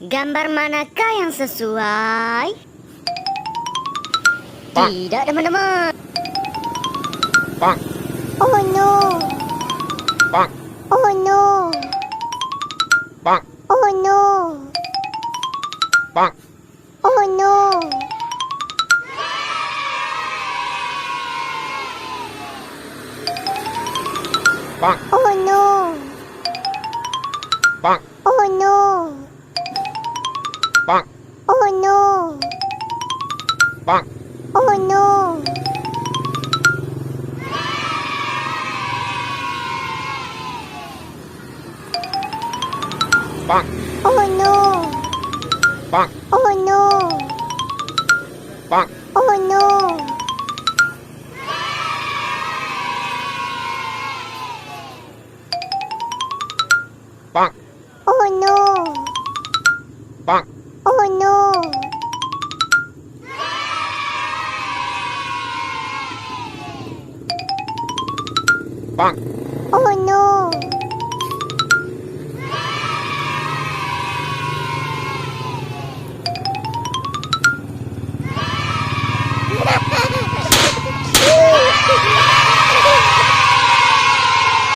Gambar manakah yang sesuai? Tidak, teman-teman. Oh no. Oh no. Oh no. Oh no. Oh no. Oh no. Oh no. Oh no. Oh no. Oh no. Oh no. Oh no. Oh no. Oh no.